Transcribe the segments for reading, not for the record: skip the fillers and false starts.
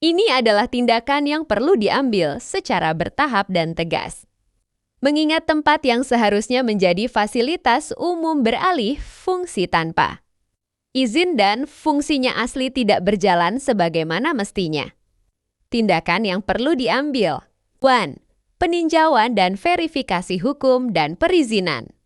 Ini adalah tindakan yang perlu diambil secara bertahap dan tegas. Mengingat tempat yang seharusnya menjadi fasilitas umum beralih fungsi tanpa izin dan fungsinya asli tidak berjalan sebagaimana mestinya. Tindakan yang perlu diambil. 1. Peninjauan dan verifikasi hukum dan perizinan.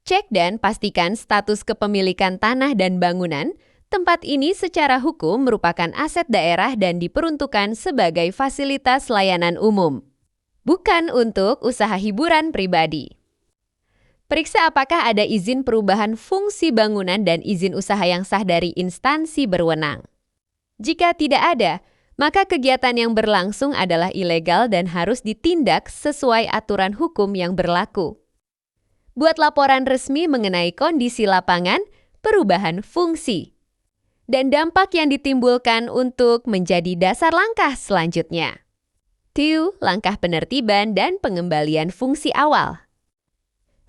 Cek dan pastikan status kepemilikan tanah dan bangunan. Tempat ini secara hukum merupakan aset daerah dan diperuntukkan sebagai fasilitas layanan umum, bukan untuk usaha hiburan pribadi. Periksa apakah ada izin perubahan fungsi bangunan dan izin usaha yang sah dari instansi berwenang. Jika tidak ada, maka kegiatan yang berlangsung adalah ilegal dan harus ditindak sesuai aturan hukum yang berlaku. Buat laporan resmi mengenai kondisi lapangan, perubahan fungsi, dan dampak yang ditimbulkan untuk menjadi dasar langkah selanjutnya. 2. Langkah penertiban dan pengembalian fungsi awal.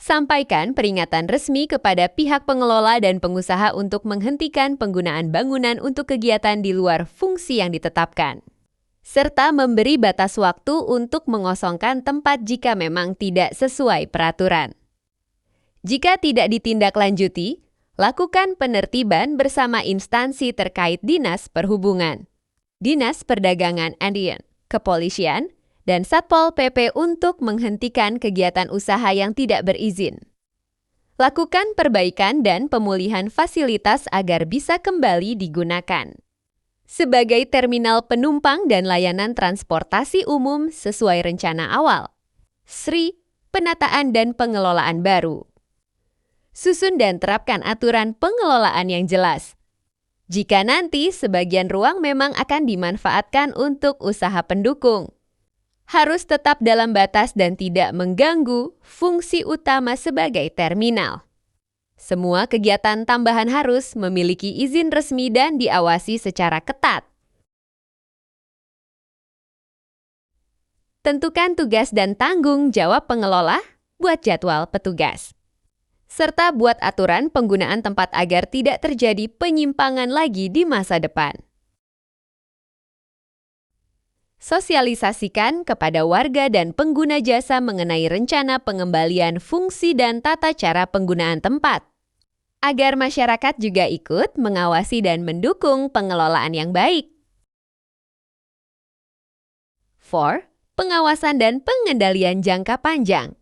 Sampaikan peringatan resmi kepada pihak pengelola dan pengusaha untuk menghentikan penggunaan bangunan untuk kegiatan di luar fungsi yang ditetapkan, serta memberi batas waktu untuk mengosongkan tempat jika memang tidak sesuai peraturan. Jika tidak ditindaklanjuti, lakukan penertiban bersama instansi terkait Dinas Perhubungan, Dinas Perdagangan Andean, Kepolisian, dan Satpol PP untuk menghentikan kegiatan usaha yang tidak berizin. Lakukan perbaikan dan pemulihan fasilitas agar bisa kembali digunakan sebagai terminal penumpang dan layanan transportasi umum sesuai rencana awal. 3. Penataan dan pengelolaan baru. Susun dan terapkan aturan pengelolaan yang jelas. Jika nanti sebagian ruang memang akan dimanfaatkan untuk usaha pendukung, harus tetap dalam batas dan tidak mengganggu fungsi utama sebagai terminal. Semua kegiatan tambahan harus memiliki izin resmi dan diawasi secara ketat. Tentukan tugas dan tanggung jawab pengelola, buat jadwal petugas, serta buat aturan penggunaan tempat agar tidak terjadi penyimpangan lagi di masa depan. Sosialisasikan kepada warga dan pengguna jasa mengenai rencana pengembalian fungsi dan tata cara penggunaan tempat, agar masyarakat juga ikut mengawasi dan mendukung pengelolaan yang baik. 4. Pengawasan dan pengendalian jangka panjang.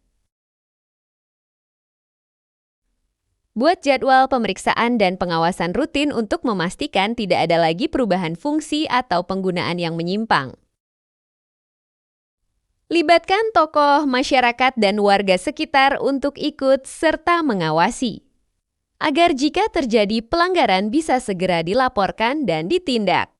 Buat jadwal pemeriksaan dan pengawasan rutin untuk memastikan tidak ada lagi perubahan fungsi atau penggunaan yang menyimpang. Libatkan tokoh masyarakat dan warga sekitar untuk ikut serta mengawasi, agar jika terjadi pelanggaran bisa segera dilaporkan dan ditindak.